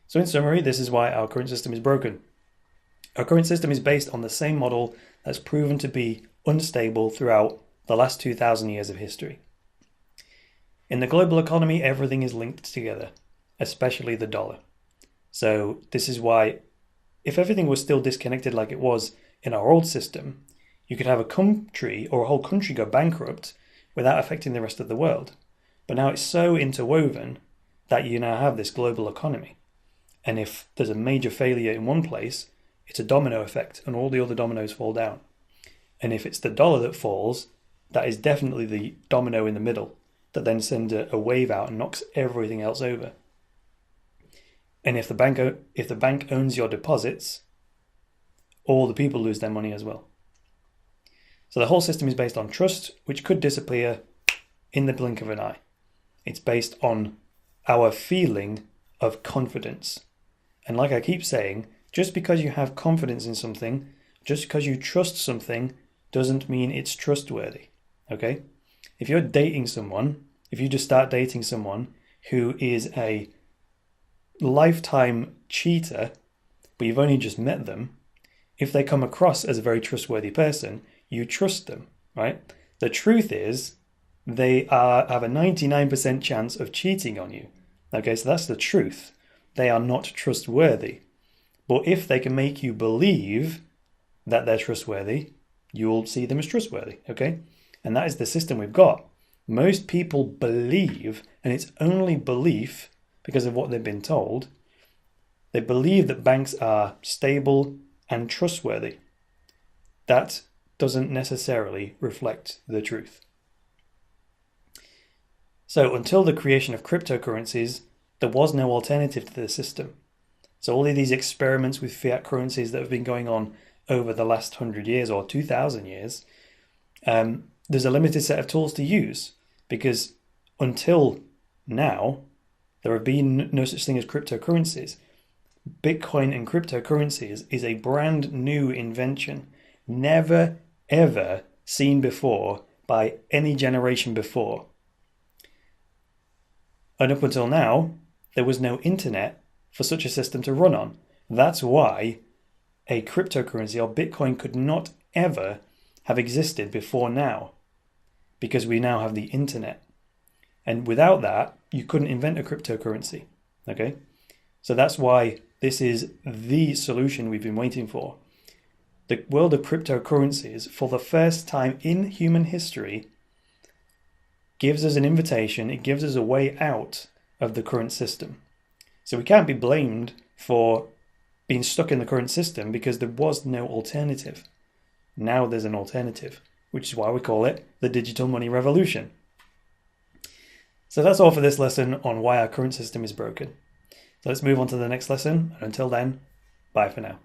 So in summary, this is why our current system is broken. Our current system is based on the same model that's proven to be unstable throughout the last 2,000 years of history. In the global economy, everything is linked together, especially the dollar. So this is why, if everything was still disconnected like it was in our old system, you could have a country or a whole country go bankrupt without affecting the rest of the world. But now it's so interwoven that you now have this global economy. And if there's a major failure in one place, it's a domino effect and all the other dominoes fall down. And if it's the dollar that falls, that is definitely the domino in the middle that then sends a wave out and knocks everything else over. And if the bank owns your deposits, all the people lose their money as well. So the whole system is based on trust, which could disappear in the blink of an eye. It's based on our feeling of confidence. And like I keep saying, just because you have confidence in something, just because you trust something, doesn't mean it's trustworthy. Okay? If you're dating someone, if you just start dating someone who is a lifetime cheater, but you've only just met them, if they come across as a very trustworthy person, you trust them, right? The truth is, they have a 99% chance of cheating on you. Okay, so that's the truth. They are not trustworthy. But if they can make you believe that they're trustworthy, you'll see them as trustworthy, okay? And that is the system we've got. Most people believe, and it's only belief because of what they've been told, they believe that banks are stable and trustworthy. That doesn't necessarily reflect the truth. So until the creation of cryptocurrencies, there was no alternative to the system. So all of these experiments with fiat currencies that have been going on over the last 100 years or 2,000 years, there's a limited set of tools to use, because until now, there have been no such thing as cryptocurrencies. Bitcoin and cryptocurrencies is a brand new invention, never ever seen before by any generation before. And up until now, there was no internet for such a system to run on. That's why a cryptocurrency or Bitcoin could not ever have existed before now, because we now have the internet. And without that, you couldn't invent a cryptocurrency. Okay? So that's why this is the solution we've been waiting for. The world of cryptocurrencies, for the first time in human history, gives us an invitation, it gives us a way out of the current system. So we can't be blamed for being stuck in the current system because there was no alternative. Now there's an alternative, which is why we call it the digital money revolution. So that's all for this lesson on why our current system is broken. So let's move on to the next lesson, and until then, bye for now.